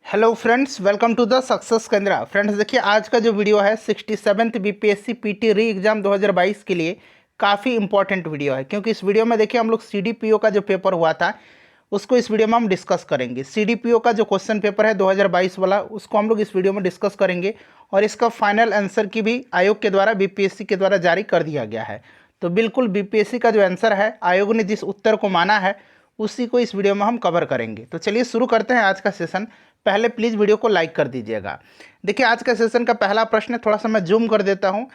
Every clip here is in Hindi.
Hello friends, welcome to the success Kendra. Friends देखिए, आज का जो वीडियो है 67th बीपीएससी पीटी री एग्ज़ाम 2022 के लिए काफ़ी इंपॉर्टेंट वीडियो है, क्योंकि इस वीडियो में देखिए हम लोग सीडीपीओ का जो पेपर हुआ था उसको इस वीडियो में हम डिस्कस करेंगे। सीडीपीओ का जो क्वेश्चन पेपर है 2022 वाला, उसको हम लोग इस वीडियो में डिस्कस करेंगे और इसका फाइनल आंसर की भी आयोग के द्वारा, बीपीएससी के द्वारा जारी कर दिया गया है। तो बिल्कुल बीपीएससी का जो आंसर है, आयोग ने जिस उत्तर को माना है उसी को इस वीडियो में हम कवर करेंगे। तो चलिए शुरू करते हैं आज का सेशन। पहले प्लीज़ वीडियो को लाइक कर दीजिएगा। देखिए, आज का सेशन का पहला प्रश्न है, थोड़ा सा मैं जूम कर देता हूं।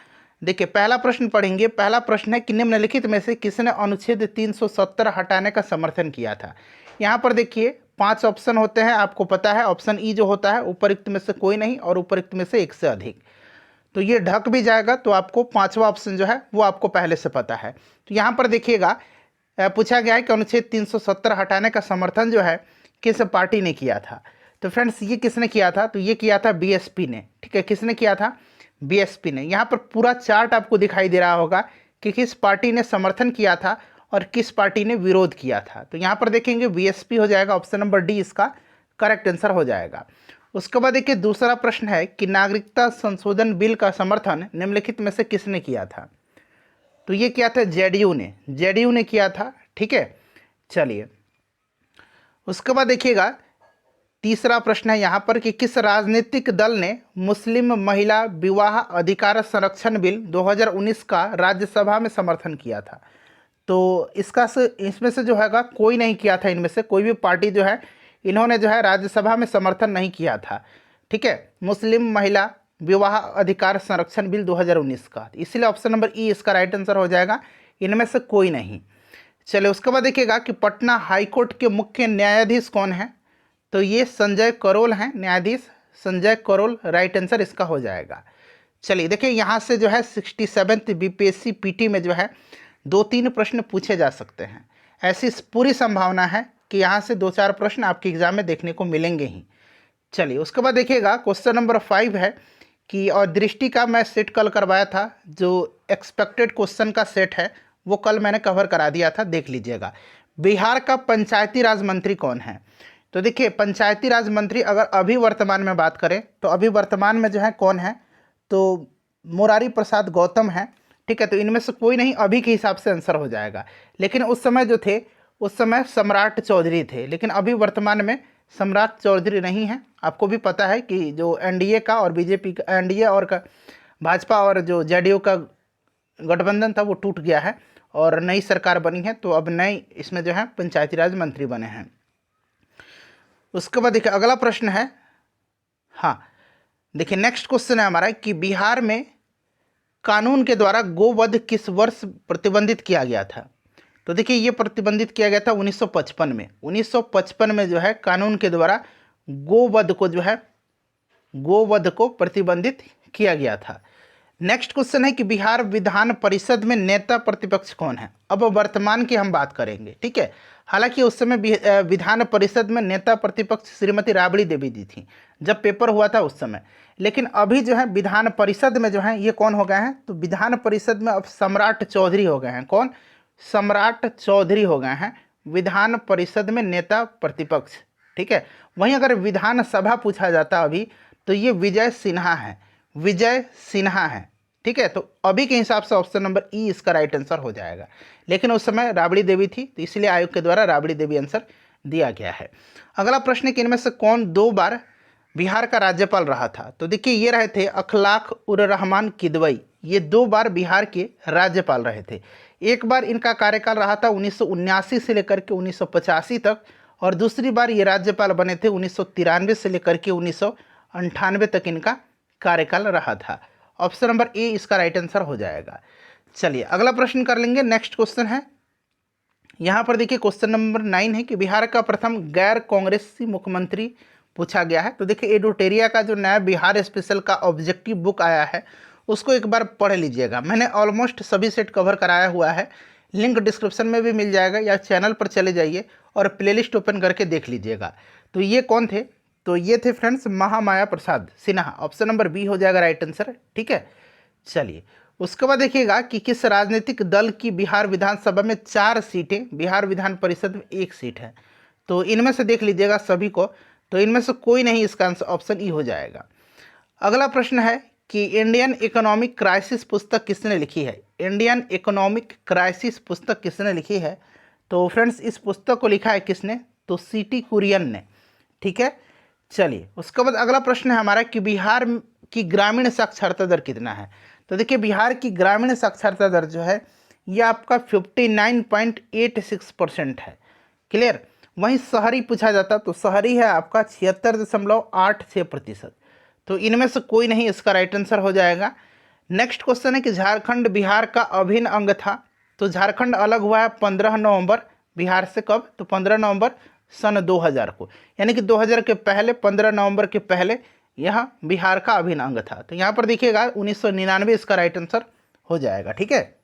देखिए, पहला प्रश्न पढ़ेंगे। पहला प्रश्न है कि निम्नलिखित में से किसने अनुच्छेद 370 हटाने का समर्थन किया था। यहाँ पर देखिए 5 ऑप्शन होते हैं, आपको पता है। ऑप्शन ई जो होता है, उपरोक्त में से कोई नहीं और उपरोक्त में से एक से अधिक। तो ये ढक भी जाएगा, तो आपको पांचवा ऑप्शन जो है वो आपको पहले से पता है। तो यहाँ पर देखिएगा, पूछा गया है कि अनुच्छेद 370 हटाने का समर्थन जो है किस पार्टी ने किया था। तो फ्रेंड्स, ये किसने किया था? तो ये किया था बीएसपी ने। ठीक है, किसने किया था? बीएसपी ने। यहाँ पर पूरा चार्ट आपको दिखाई दे रहा होगा कि किस पार्टी ने समर्थन किया था और किस पार्टी ने विरोध किया था। तो यहाँ पर देखेंगे बीएसपी हो जाएगा, ऑप्शन नंबर डी इसका करेक्ट आंसर हो जाएगा। उसके बाद देखिए, दूसरा प्रश्न है कि नागरिकता संशोधन बिल का समर्थन निम्नलिखित में से किसने किया था। तो ये किया था जेडीयू ने किया था। ठीक है, चलिए उसके बाद देखिएगा, तीसरा प्रश्न है यहाँ पर कि किस राजनीतिक दल ने मुस्लिम महिला विवाह अधिकार संरक्षण बिल 2019 का राज्यसभा में समर्थन किया था। तो इसमें से जो हैगा कोई नहीं किया था। इनमें से कोई भी पार्टी जो है, इन्होंने जो है राज्यसभा में समर्थन नहीं किया था। ठीक है, मुस्लिम महिला विवाह अधिकार संरक्षण बिल 2019 का, इसलिए ऑप्शन नंबर ई इसका राइट आंसर हो जाएगा। इनमें से कोई नहीं। चलिए उसके बाद देखिएगा कि पटना हाईकोर्ट के मुख्य न्यायाधीश कौन है। तो ये संजय करोल हैं, न्यायाधीश संजय करोल राइट आंसर इसका हो जाएगा। चलिए देखिए, यहाँ से जो है 67th बीपीएससी पीटी में जो है 2-3 प्रश्न पूछे जा सकते हैं। ऐसी पूरी संभावना है कि यहाँ से 2-4 प्रश्न आपके एग्जाम में देखने को मिलेंगे ही। चलिए उसके बाद देखिएगा, क्वेश्चन नंबर 5 है कि और दृष्टि का मैं सेट कल करवाया था, जो एक्सपेक्टेड क्वेश्चन का सेट है वो कल मैंने कवर करा दिया था, देख लीजिएगा। बिहार का पंचायती राज मंत्री कौन है। तो देखिए, पंचायती राज मंत्री अगर अभी वर्तमान में बात करें तो अभी वर्तमान में जो है कौन है, तो मुरारी प्रसाद गौतम है। ठीक है, तो इनमें से कोई नहीं, अभी के हिसाब से आंसर हो जाएगा। लेकिन उस समय जो थे, उस समय सम्राट चौधरी थे, लेकिन अभी वर्तमान में सम्राट चौधरी नहीं है। आपको भी पता है कि जो एनडीए का और बीजेपी का, एनडीए और का भाजपा और जो जेडीयू का गठबंधन था वो टूट गया है और नई सरकार बनी है। तो अब नई इसमें जो है पंचायती राज मंत्री बने हैं। उसके बाद देखिए अगला प्रश्न है, हाँ देखिए नेक्स्ट क्वेश्चन है हमारा कि बिहार में कानून के द्वारा गोवध किस वर्ष प्रतिबंधित किया गया था। तो देखिए, ये प्रतिबंधित किया गया था 1955 में। 1955 में जो है कानून के द्वारा गोवध को प्रतिबंधित किया गया था। नेक्स्ट क्वेश्चन है कि बिहार विधान परिषद में नेता प्रतिपक्ष कौन है। अब वर्तमान की हम बात करेंगे। ठीक है, हालांकि उस समय विधान परिषद में नेता प्रतिपक्ष श्रीमती राबड़ी देवी जी थी जब पेपर हुआ था उस समय। लेकिन अभी जो है विधान परिषद में जो है ये कौन हो गए हैं, तो विधान परिषद में अब सम्राट चौधरी हो गए हैं। कौन? सम्राट चौधरी हो गए हैं विधान परिषद में नेता प्रतिपक्ष। ठीक है, वहीं अगर विधानसभा पूछा जाता अभी, तो ये विजय सिन्हा है। ठीक है, तो अभी के हिसाब से ऑप्शन नंबर ई इसका राइट आंसर हो जाएगा। लेकिन उस समय राबड़ी देवी थी, तो इसलिए आयोग के द्वारा राबड़ी देवी आंसर दिया गया है। अगला प्रश्न है कि इनमें से कौन 2 बार बिहार का राज्यपाल रहा था। तो देखिए, ये रहे थे अखलाक उर रहमान किदवई। ये 2 बार बिहार के राज्यपाल रहे थे। एक बार इनका कार्यकाल रहा था 1979 से लेकर के 1985 तक, और दूसरी बार ये राज्यपाल बने थे 1993 से लेकर के 1998 तक इनका कार्यकाल रहा था। ऑप्शन नंबर ए इसका राइट आंसर हो जाएगा। चलिए अगला प्रश्न कर लेंगे। नेक्स्ट क्वेश्चन है, यहाँ पर देखिए क्वेश्चन नंबर 9 है कि बिहार का प्रथम गैर कांग्रेसी मुख्यमंत्री पूछा गया है। तो देखिए, एडोटेरिया का जो नया बिहार स्पेशल का ऑब्जेक्टिव बुक आया है उसको एक बार पढ़ लीजिएगा। मैंने ऑलमोस्ट सभी सेट कवर कराया हुआ है, लिंक डिस्क्रिप्शन में भी मिल जाएगा, या चैनल पर चले जाइए और प्लेलिस्ट ओपन करके देख लीजिएगा। तो ये कौन थे? तो ये थे friends Mahamaya Prasad Sinha. Option number B हो जाएगा राइट आंसर। ठीक है, चलिए उसके बाद देखिएगा कि किस राजनीतिक दल की बिहार विधानसभा में 4 सीटें, बिहार विधान परिषद में 1 सीट है। तो इनमें से देख लीजिएगा सभी को। तो इनमें से कोई नहीं, इसका आंसर ऑप्शन ई हो जाएगा। अगला प्रश्न है कि इंडियन इकोनॉमिक क्राइसिस पुस्तक किसने लिखी है। इंडियन इकोनॉमिक क्राइसिस पुस्तक किसने लिखी है? तो फ्रेंड्स इस पुस्तक को लिखा है किसने? तो सीटी कुरियन ने। ठीक है, चलिए उसके बाद अगला प्रश्न है हमारा कि बिहार की ग्रामीण साक्षरता दर कितना है। तो देखिए बिहार की ग्रामीण साक्षरता दर जो है ये आपका 59.86% है। क्लियर। वहीं शहरी पूछा जाता तो शहरी है आपका 76.86%। तो इनमें से कोई नहीं, इसका राइट आंसर हो जाएगा। नेक्स्ट क्वेश्चन है कि झारखंड बिहार का अभिन्न अंग था। तो झारखंड अलग हुआ है 15 नवंबर बिहार से। कब? तो 15 नवंबर सन 2000 को, यानी कि 2000 के पहले 15 नवंबर के पहले यह बिहार का अभिन्न अंग था। तो यहाँ पर देखिएगा 1999 इसका राइट आंसर हो जाएगा। ठीक है।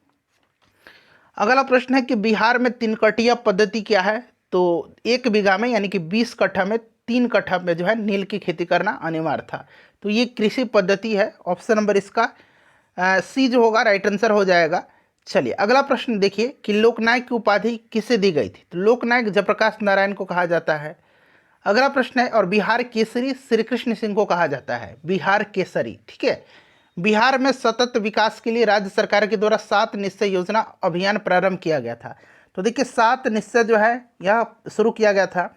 अगला प्रश्न है कि बिहार में 3 कटिया पद्धति क्या है। तो 1 बीघा में यानी कि 20 कट्ठा में 3 कट्ठा में जो है नील की खेती करना अनिवार्य था। तो ये कृषि पद्धति है। ऑप्शन नंबर इसका सी जो होगा राइट आंसर हो जाएगा। चलिए अगला प्रश्न देखिए कि लोकनायक की उपाधि किसे दी गई थी। तो लोकनायक जयप्रकाश नारायण को कहा जाता है। अगला प्रश्न है और बिहार केसरी श्री कृष्ण सिंह को कहा जाता है। बिहार केसरी। ठीक है। बिहार में सतत विकास के लिए राज्य सरकार के द्वारा 7 निश्चय योजना अभियान प्रारंभ किया गया था। तो देखिए 7 निश्चय जो है यह शुरू किया गया था।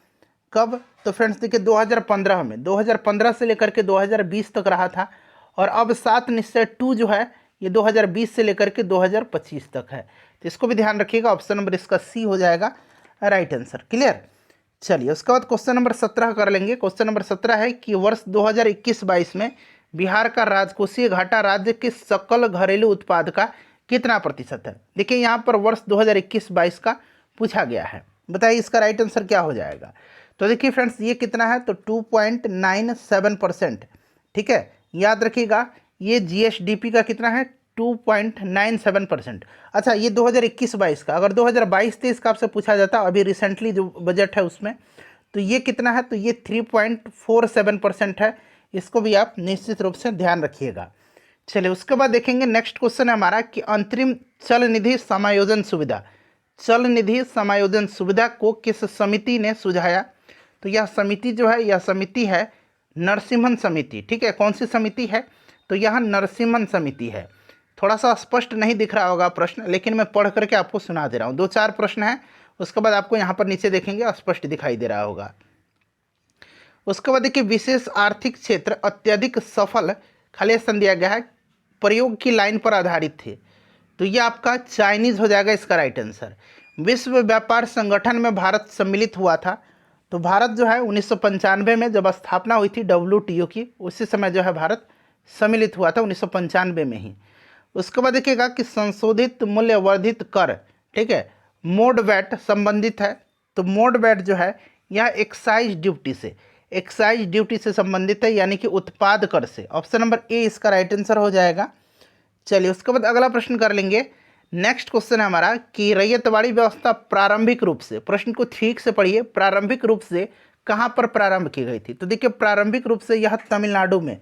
कब? तो फ्रेंड्स देखिए 2015 में, 2015 से लेकर के 2020 तक रहा था। और अब 7 निश्चय 2 जो है ये 2020 से लेकर के 2025 तक है। तो इसको भी ध्यान रखिएगा। ऑप्शन नंबर इसका सी हो जाएगा राइट आंसर। क्लियर। चलिए उसके बाद क्वेश्चन नंबर 17 कर लेंगे। क्वेश्चन नंबर 17 है कि वर्ष 2021-22 में बिहार का राजकोषीय घाटा राज्य के सकल घरेलू उत्पाद का कितना प्रतिशत है। देखिए यहाँ पर वर्ष 2021-22 का पूछा गया है। बताइए इसका राइट आंसर क्या हो जाएगा। तो देखिए फ्रेंड्स ये कितना है? तो 2.97%। ठीक है, याद रखिएगा। ये जीएसडीपी का कितना है? 2.97%। अच्छा ये 2021-22 का। अगर 2022-23 का आपसे पूछा जाता अभी रिसेंटली जो बजट है उसमें, तो ये कितना है? तो ये 3.47% है। इसको भी आप निश्चित रूप से ध्यान रखिएगा। चलिए उसके बाद देखेंगे नेक्स्ट क्वेश्चन है हमारा कि अंतरिम चल निधि समायोजन सुविधा, चल निधि समायोजन सुविधा को किस समिति ने सुझाया। तो यह समिति जो है, यह समिति है नरसिम्हन समिति। ठीक है, कौन सी समिति है? तो यह नरसिम्हन समिति है। थोड़ा सा स्पष्ट नहीं दिख रहा होगा प्रश्न, लेकिन मैं पढ़ करके आपको सुना दे रहा हूँ। 2-4 प्रश्न है, उसके बाद आपको यहाँ पर नीचे देखेंगे स्पष्ट दिखाई दे रहा होगा। उसके बाद देखिए विशेष आर्थिक क्षेत्र अत्यधिक सफल, खाली स्थान दिया गया है, प्रयोग की लाइन पर आधारित थे। तो ये आपका चाइनीज़ हो जाएगा इसका राइट आंसर। विश्व व्यापार संगठन में भारत सम्मिलित हुआ था। तो भारत जो है 1995 में जब स्थापना हुई थी WTO की, उसी समय जो है भारत सम्मिलित हुआ था 1995 में ही। उसके बाद देखिएगा कि संशोधित मूल्य वर्धित कर, ठीक है, मोड वैट संबंधित है। तो मोड वैट जो है यह एक्साइज ड्यूटी से संबंधित है, यानी कि उत्पाद कर से। ऑप्शन नंबर ए इसका राइट आंसर हो जाएगा। चलिए उसके बाद अगला प्रश्न कर लेंगे। नेक्स्ट क्वेश्चन है हमारा कि रैयतवाड़ी व्यवस्था प्रारंभिक रूप से, प्रश्न को ठीक से पढ़िए, प्रारंभिक रूप से कहाँ पर प्रारंभ की गई थी। तो देखिए प्रारंभिक रूप से यह तमिलनाडु में,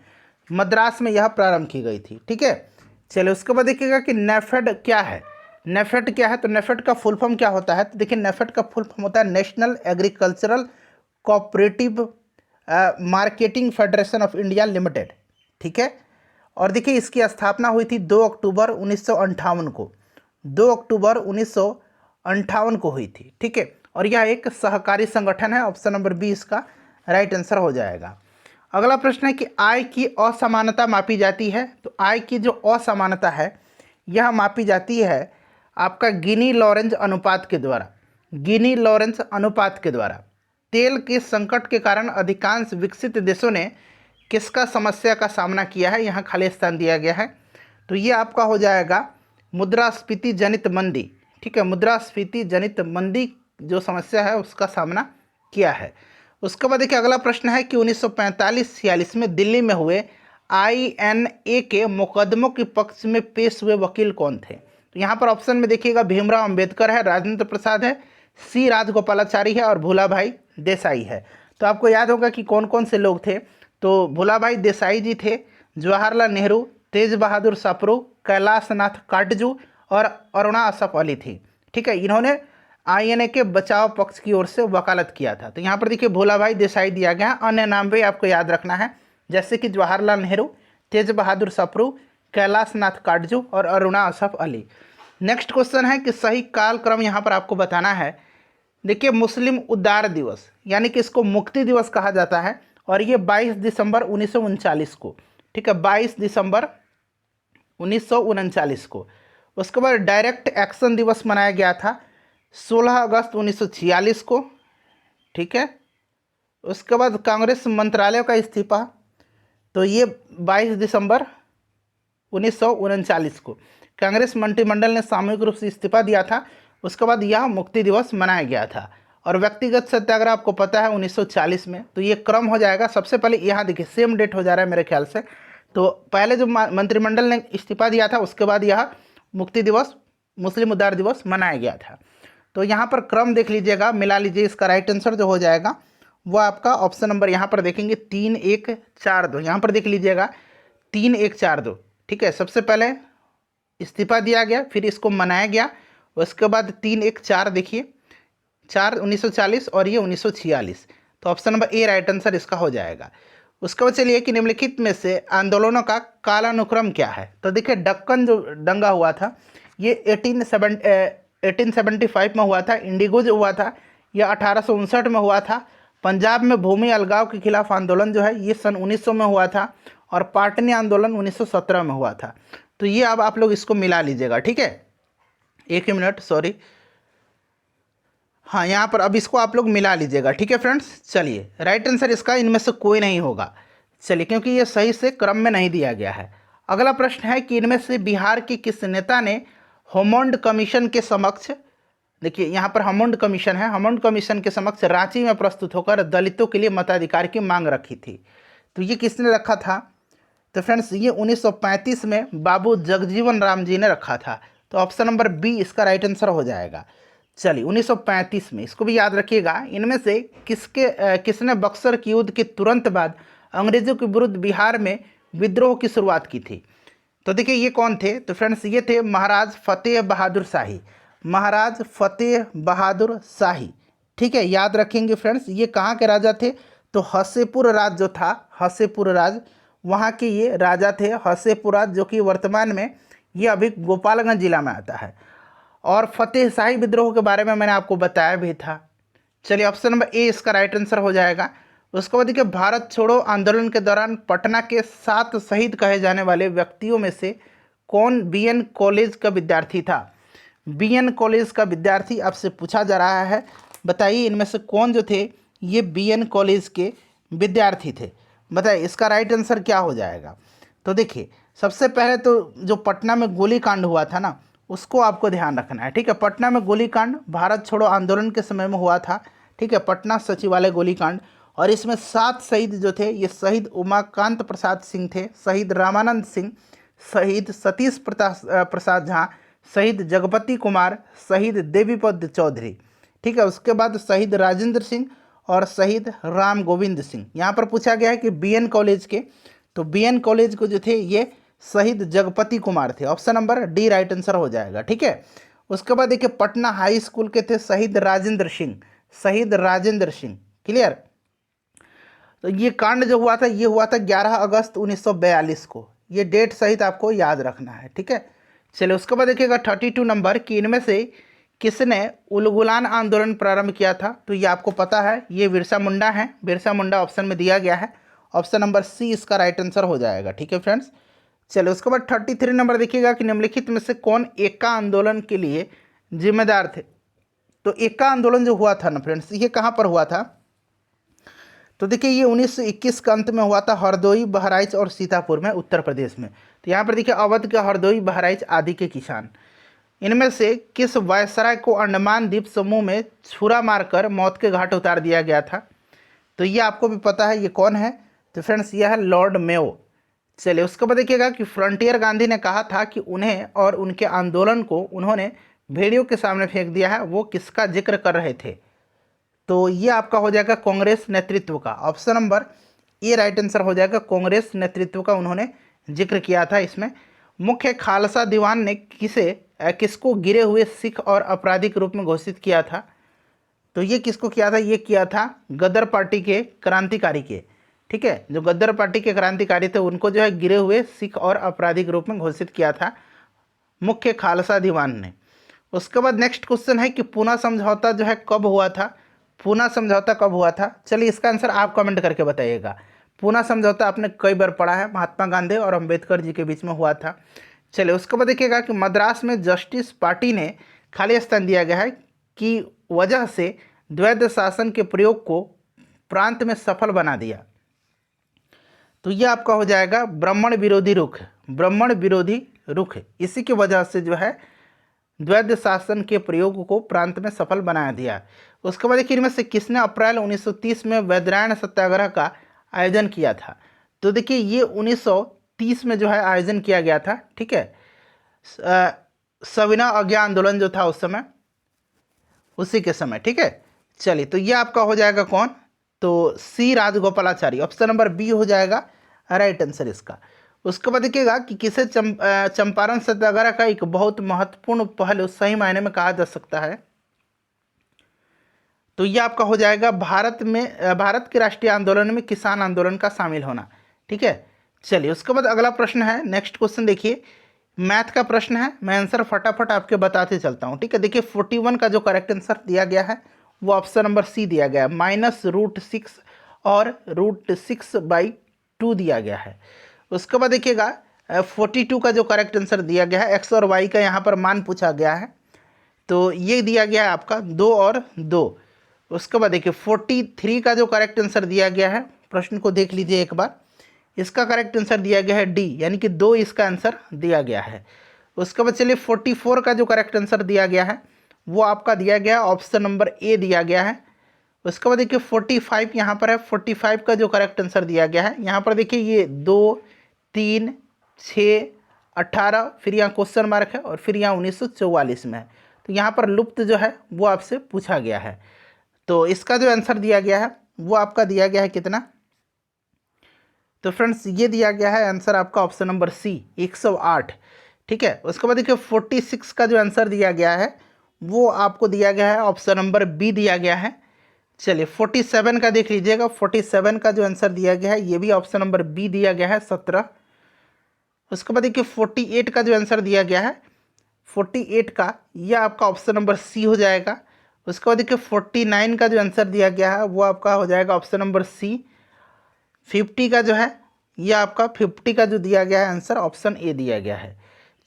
मद्रास में यह प्रारंभ की गई थी। ठीक है। चलिए उसके बाद देखिएगा कि नेफेड क्या है। नेफेड क्या है? तो नेफेड का फुल फॉर्म क्या होता है? तो देखिए नेफेड का फुल फॉर्म होता है national agricultural cooperative marketing federation of India limited. ठीक है। और देखिए इसकी स्थापना हुई थी 2 अक्टूबर 1958 को, 2 अक्टूबर 1958 को हुई थी। ठीक है। और यह एक सहकारी संगठन है। ऑप्शन नंबर बी इसका राइट आंसर हो जाएगा। अगला प्रश्न है कि आय की असमानता मापी जाती है। तो आय की जो असमानता है यह मापी जाती है आपका गिनी लॉरेंज अनुपात के द्वारा। गिनी लॉरेंज अनुपात के द्वारा तेल के संकट के कारण अधिकांश विकसित देशों ने किसका समस्या का सामना किया है? यहाँ खाली स्थान दिया गया है। तो ये आपका हो जाएगा मुद्रास्फीति जनित मंदी। ठीक है, मुद्रास्फीति जनित मंदी जो समस्या है उसका सामना किया है। उसके बाद देखिए अगला प्रश्न है कि 1945-46 में दिल्ली में हुए INA के मुकदमों के पक्ष में पेश हुए वकील कौन थे। तो यहाँ पर ऑप्शन में देखिएगा भीमराव अंबेडकर है, राजेंद्र प्रसाद है, C राजगोपालाचारी है और भूलाभाई देसाई है। तो आपको याद होगा कि कौन कौन से लोग थे। तो भूलाभाई देसाई जी थे, जवाहरलाल नेहरू, तेज बहादुर सप्रू, कैलाश नाथ काटजू और अरुणा असफ अली थी। ठीक है, इन्होंने आईएनए के बचाव पक्ष की ओर से वकालत किया था। तो यहाँ पर देखिए भोला भाई देसाई दिया गया है। अन्य नाम भी आपको याद रखना है, जैसे कि जवाहरलाल नेहरू, तेज बहादुर सप्रू, कैलाश नाथ काटजू और अरुणा असफ अली। नेक्स्ट क्वेश्चन है कि सही कालक्रम यहाँ पर आपको बताना है। देखिए मुस्लिम उद्धार दिवस यानी कि इसको मुक्ति दिवस कहा जाता है, और ये 22 दिसंबर 1939 को, ठीक है, 22 दिसंबर 1939 को। उसके बाद डायरेक्ट एक्शन दिवस मनाया गया था 16 अगस्त 1946 को, ठीक है। उसके बाद कांग्रेस मंत्रालय का इस्तीफा, तो ये 22 दिसंबर 1939 को कांग्रेस मंत्रिमंडल ने सामूहिक रूप से इस्तीफा दिया था। उसके बाद यह मुक्ति दिवस मनाया गया था। और व्यक्तिगत सत्याग्रह आपको पता है 1940 में। तो ये क्रम हो जाएगा, सबसे पहले यहाँ देखिए सेम डेट हो जा रहा है मेरे ख्याल से। तो पहले जो मंत्रिमंडल ने इस्तीफा दिया था उसके बाद यह मुक्ति दिवस, मुस्लिम उद्धार दिवस मनाया गया था। तो यहाँ पर क्रम देख लीजिएगा, मिला लीजिए। इसका राइट आंसर जो हो जाएगा वो आपका ऑप्शन नंबर यहाँ पर देखेंगे 3 1 4 2। यहाँ पर देख लीजिएगा 3 1 4 2, ठीक है। सबसे पहले इस्तीफा दिया गया, फिर इसको मनाया गया, उसके बाद 3 1 4 देखिए, 4 1940 और ये 1946। तो option number A right answer इसका हो जाएगा। उसके बाद चलिए कि निम्नलिखित में से आंदोलनों का कालानुक्रम क्या है। तो देखिए दक्कन जो दंगा हुआ था ये 1875 में हुआ था। इंडिगो जो हुआ था यह 1859 में हुआ था। पंजाब में भूमि अलगाव के खिलाफ आंदोलन जो है ये सन 1900 में हुआ था, और पाटनी आंदोलन 1917 में हुआ था। तो ये अब आप लोग इसको मिला लीजिएगा, ठीक है। एक ही मिनट, सॉरी, हाँ यहाँ पर अब इसको आप लोग मिला लीजिएगा, ठीक है फ्रेंड्स। चलिए राइट आंसर इसका इनमें से कोई नहीं होगा, चलिए, क्योंकि ये सही से क्रम में नहीं दिया गया है। अगला प्रश्न है कि इनमें से बिहार के किस नेता ने हेमंड कमीशन के समक्ष, देखिए यहाँ पर हेमंड कमीशन है, हेमंड कमीशन के समक्ष रांची में प्रस्तुत होकर दलितों के लिए मताधिकार की मांग रखी थी। तो ये किसने रखा था? तो फ्रेंड्स ये 1935 में बाबू जगजीवन राम जी ने रखा था। तो ऑप्शन नंबर बी इसका राइट आंसर हो जाएगा। चलिए 1935 में, इसको भी याद रखिएगा। इनमें से किसने बक्सर की युद्ध के तुरंत बाद अंग्रेजों के विरुद्ध बिहार में विद्रोह की शुरुआत की थी? तो देखिए ये कौन थे? तो फ्रेंड्स ये थे महाराज फतेह बहादुर शाही, महाराज फतेह बहादुर शाही, ठीक है, याद रखेंगे फ्रेंड्स। ये कहाँ के राजा थे? तो हसेपुर राज जो था, हसेपुर राज, वहाँ के ये राजा थे। हसेपुर राज जो कि वर्तमान में ये अभी गोपालगंज जिला में आता है। और फतेह शाही विद्रोह के बारे में मैंने आपको बताया भी था। चलिए ऑप्शन नंबर ए इसका राइट आंसर हो जाएगा। उसके बाद देखिए भारत छोड़ो आंदोलन के दौरान पटना के 7 शहीद कहे जाने वाले व्यक्तियों में से कौन बीएन कॉलेज का विद्यार्थी था? बीएन कॉलेज का विद्यार्थी आपसे पूछा जा रहा है। बताइए इनमें से कौन जो थे ये बीएन कॉलेज के विद्यार्थी थे? बताइए इसका राइट आंसर क्या हो जाएगा? तो देखिए सबसे पहले तो जो पटना में गोलीकांड हुआ था ना, उसको आपको ध्यान रखना है, ठीक है। पटना में गोलीकांड भारत छोड़ो आंदोलन के समय में हुआ था, ठीक है, पटना सचिवालय गोलीकांड। और इसमें 7 शहीद जो थे ये शहीद उमाकांत प्रसाद सिंह थे, शहीद रामानंद सिंह, शहीद सतीश प्रसाद झा, शहीद जगपति कुमार, शहीद देवीपद चौधरी, ठीक है। उसके बाद शहीद राजेंद्र सिंह और शहीद राम गोविंद सिंह। यहाँ पर पूछा गया है कि बीएन कॉलेज के, तो बीएन कॉलेज को जो थे ये शहीद जगपति कुमार थे। Option number D right answer हो जाएगा, ठीक है। उसके बाद देखिए पटना हाई स्कूल के थे शहीद राजेंद्र सिंह, शहीद राजेंद्र सिंह, क्लियर। तो ये कांड जो हुआ था ये हुआ था 11 अगस्त 1942 को। ये डेट सहित आपको याद रखना है, ठीक है। चलिए उसके बाद देखिएगा 32 नंबर कि इनमें से किसने उलगुलान आंदोलन प्रारंभ किया था? तो ये आपको पता है, ये बिरसा मुंडा है। बिरसा मुंडा ऑप्शन में दिया गया है। ऑप्शन नंबर सी इसका राइट आंसर हो जाएगा, ठीक है फ्रेंड्स। चलिए उसके बाद 33 नंबर देखिएगा कि निम्नलिखित में से कौन एका आंदोलन के लिए जिम्मेदार थे? तो एका आंदोलन जो हुआ था ना फ्रेंड्स, ये कहाँ पर हुआ था? तो देखिए ये 1921 का अंत में हुआ था हरदोई, बहराइच और सीतापुर में, उत्तर प्रदेश में। तो यहाँ पर देखिए अवध के हरदोई, बहराइच आदि के किसान। इनमें से किस वायसराय को अंडमान द्वीप समूह में छुरा मारकर मौत के घाट उतार दिया गया था? तो ये आपको भी पता है, ये कौन है? तो फ्रेंड्स ये है लॉर्ड मेयो। चलिए उसके बाद देखिएगा कि फ्रंटियर गांधी ने कहा था कि उन्हें और उनके आंदोलन को उन्होंने भेड़ियों के सामने फेंक दिया है, वो किसका जिक्र कर रहे थे? तो ये आपका हो जाएगा कांग्रेस नेतृत्व का। Option number A right answer हो जाएगा, कांग्रेस नेतृत्व का उन्होंने जिक्र किया था। इसमें मुख्य खालसा दीवान ने किसे किसको गिरे हुए सिख और अपराधी के रूप में घोषित किया था? तो ये किसको किया था? ये किया था गदर पार्टी के क्रांतिकारी के, ठीक है, जो गदर पार्टी के क्रांतिकारी थे उनको जो है गिरे हुए सिख और अपराधी के रूप में घोषित किया था मुख्य खालसा दीवान ने। उसके बाद नेक्स्ट क्वेश्चन है कि पूना समझौता जो है कब हुआ था? पूना समझौता कब हुआ था? चलिए इसका आंसर आप कमेंट करके बताइएगा। पूना समझौता आपने कई बार पढ़ा है, महात्मा गांधी और अंबेडकर जी के बीच में हुआ था। चलिए उसके बाद देखिएगा कि मद्रास में जस्टिस पार्टी ने खाली स्थान दिया गया है कि वजह से द्वैध शासन के प्रयोग को प्रांत में सफल बना दिया। तो ये आपका हो जाएगा ब्राह्मण विरोधी रुख, ब्राह्मण विरोधी रुख, इसी की वजह से जो है द्वैध शासन के प्रयोग को प्रांत में सफल बना दिया। उसके बाद देखिए इनमें से किसने अप्रैल 1930 में वैद्यनारायण सत्याग्रह का आयोजन किया था? तो देखिए ये 1930 में जो है आयोजन किया गया था, ठीक है, सविनय अवज्ञा आंदोलन जो था उस समय, उसी के समय, ठीक है। चलिए तो ये आपका हो जाएगा कौन? तो सी राजगोपालाचारी, ऑप्शन नंबर बी हो जाएगा राइट आंसर इसका। उसके बाद देखिएगा कि किसे चंपारण सत्याग्रह का एक बहुत महत्वपूर्ण पहलू सही मायने में कहा जा सकता है? तो ये आपका हो जाएगा भारत के राष्ट्रीय आंदोलन में किसान आंदोलन का शामिल होना, ठीक है। चलिए उसके बाद अगला प्रश्न है, नेक्स्ट क्वेश्चन देखिए, मैथ का प्रश्न है, मैं आंसर फटाफट आपके बताते चलता हूँ, ठीक है। देखिए 41 का जो करेक्ट आंसर दिया गया है वो ऑप्शन नंबर सी दिया गया है, -√6 और √6/2 दिया गया है। उसके बाद देखिएगा 42 का जो करेक्ट आंसर दिया गया है, एक्स और वाई का यहाँ पर मान पूछा गया है, तो ये दिया गया है आपका 2 और 2। उसके बाद देखिए 43 का जो करेक्ट आंसर दिया गया है, प्रश्न को देख लीजिए एक बार, इसका करेक्ट आंसर दिया गया है डी, यानी कि 2 इसका आंसर दिया गया है। उसके बाद चलिए 44 का जो करेक्ट आंसर दिया गया है वो आपका दिया गया है ऑप्शन नंबर ए दिया गया है। उसके बाद देखिए 45 यहाँ पर है, 45 का जो करेक्ट आंसर दिया गया है, यहाँ पर देखिए ये 2, 3, 6, 18, फिर यहाँ क्वेश्चन मार्क है और फिर यहाँ 1944 में है, तो यहाँ पर लुप्त जो है वो आपसे पूछा गया है। तो इसका जो आंसर दिया गया है वो आपका दिया गया है कितना? तो फ्रेंड्स ये दिया गया है आंसर आपका ऑप्शन नंबर सी 108, ठीक है। उसके बाद देखिए 46 का जो आंसर दिया गया है वो आपको दिया गया है ऑप्शन नंबर बी दिया गया है। चलिए 47 का देख लीजिएगा, 47 का जो आंसर दिया गया है ये भी ऑप्शन नंबर बी दिया गया है 17। उसके बाद देखिए 48 का जो आंसर दिया गया है, 48 का ये आपका ऑप्शन नंबर सी हो जाएगा। उसके बाद देखिए 49 का जो आंसर दिया गया है वो आपका हो जाएगा ऑप्शन नंबर सी। 50 का जो है ये आपका 50 का जो दिया गया है आंसर ऑप्शन ए दिया गया है।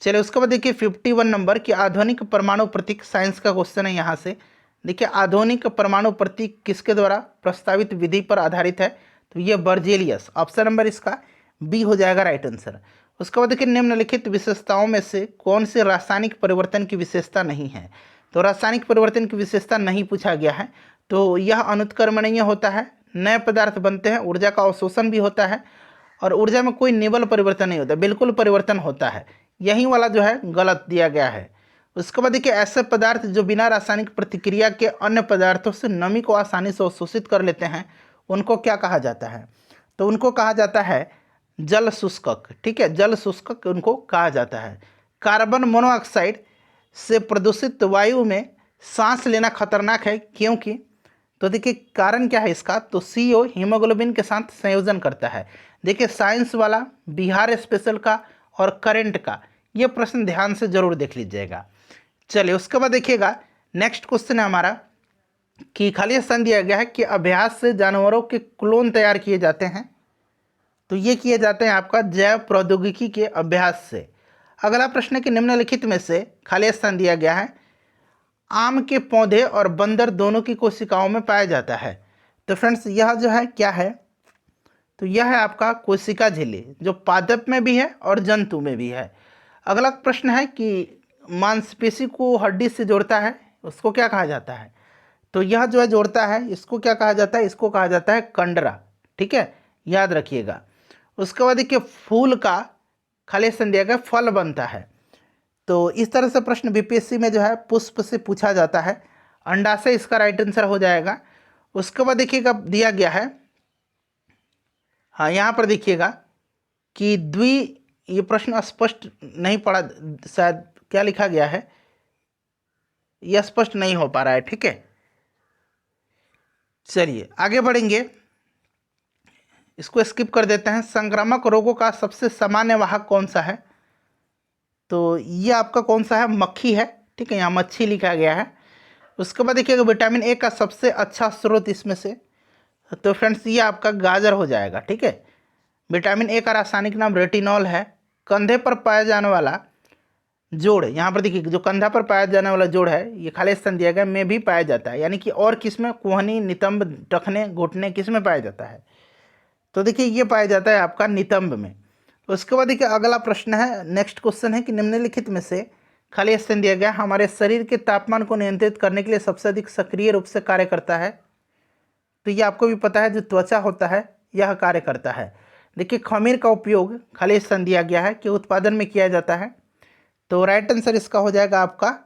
चलिए उसके बाद देखिए 51 नंबर की आधुनिक परमाणु प्रतीक, साइंस का क्वेश्चन है यहाँ से। देखिए आधुनिक परमाणु प्रतीक किसके द्वारा प्रस्तावित विधि पर आधारित है? तो ये बर्जेलियस, ऑप्शन नंबर इसका बी हो जाएगा राइट आंसर। उसके बाद देखिए निम्नलिखित विशेषताओं में से कौन से रासायनिक परिवर्तन की विशेषता नहीं है? तो रासायनिक परिवर्तन की विशेषता नहीं पूछा गया है, तो यह अनुत्क्रमणीय होता है, नए पदार्थ बनते हैं, ऊर्जा का अवशोषण भी होता है और ऊर्जा में कोई निवल परिवर्तन नहीं होता, बिल्कुल परिवर्तन होता है, यही वाला जो है गलत दिया गया है। उसके बाद देखिए ऐसे पदार्थ जो बिना रासायनिक प्रतिक्रिया के अन्य पदार्थों से नमी को आसानी से अवशोषित कर लेते हैं उनको क्या कहा जाता है? तो उनको कहा जाता है जल शुष्कक, ठीक है, जल शुष्कक उनको कहा जाता है। कार्बन मोनोऑक्साइड से प्रदूषित वायु में सांस लेना खतरनाक है, क्योंकि तो देखिए कारण क्या है इसका? तो CO हीमोग्लोबिन के साथ संयोजन करता है। देखिए साइंस वाला, बिहार स्पेशल का और करंट का ये प्रश्न ध्यान से जरूर देख लीजिएगा। चलिए उसके बाद देखिएगा नेक्स्ट क्वेश्चन है हमारा कि खाली स्थान दिया गया है कि अभ्यास से जानवरों के क्लोन तैयार किए जाते हैं। तो ये किए जाते हैं आपका जैव प्रौद्योगिकी के अभ्यास से। अगला प्रश्न है कि निम्नलिखित में से खाली स्थान दिया गया है आम के पौधे और बंदर दोनों की कोशिकाओं में पाया जाता है। तो फ्रेंड्स यह जो है क्या है? तो यह है आपका कोशिका झिल्ली, जो पादप में भी है और जंतु में भी है। अगला प्रश्न है कि मांसपेशी को हड्डी से जोड़ता है, उसको क्या कहा जाता है? तो यह जो है जोड़ता है, इसको क्या कहा जाता है? इसको कहा जाता है कंडरा, ठीक है, याद रखिएगा। उसके बाद देखिए फूल का खाली स्थान दिया गया फल बनता है। तो इस तरह से प्रश्न बीपीएससी में जो है पुष्प से पूछा जाता है, अंडाशय इसका राइट आंसर हो जाएगा। उसके बाद देखिएगा दिया गया है, हाँ यहाँ पर देखिएगा कि ये प्रश्न स्पष्ट नहीं पड़ा शायद क्या लिखा गया है, यह स्पष्ट नहीं हो पा रहा है। ठीक है, चलिए आगे बढ़ेंगे, इसको स्किप कर देते हैं। संक्रामक रोगों का सबसे सामान्य वाहक कौन सा है? तो ये आपका कौन सा है? मक्खी है। ठीक है, यहाँ मच्छी लिखा गया है। उसके बाद देखिएगा विटामिन ए का सबसे अच्छा स्रोत इसमें से, तो फ्रेंड्स ये आपका गाजर हो जाएगा। ठीक है, विटामिन ए का रासायनिक नाम रेटिनॉल है। कंधे पर पाया जाने वाला जोड़, यहाँ पर देखिए जो कंधा पर पाया जाने वाला जोड़ है, ये खाली स्थान दिया गया में भी पाया जाता है, यानी कि और किस में? कोहनी, नितंब, टखने, घुटने, किस में पाया जाता है? तो देखिए ये पाया जाता है आपका नितंब में। उसके बाद देखिए अगला प्रश्न है, नेक्स्ट क्वेश्चन है कि निम्नलिखित में से खाली स्थान दिया गया हमारे शरीर के तापमान को नियंत्रित करने के लिए सबसे अधिक सक्रिय रूप से कार्य करता है। तो ये आपको भी पता है, जो त्वचा होता है यह कार्य करता है। देखिए खमीर का उपयोग खाली स्थान दिया गया है कि उत्पादन में किया जाता है, तो राइट आंसर इसका हो जाएगा आपका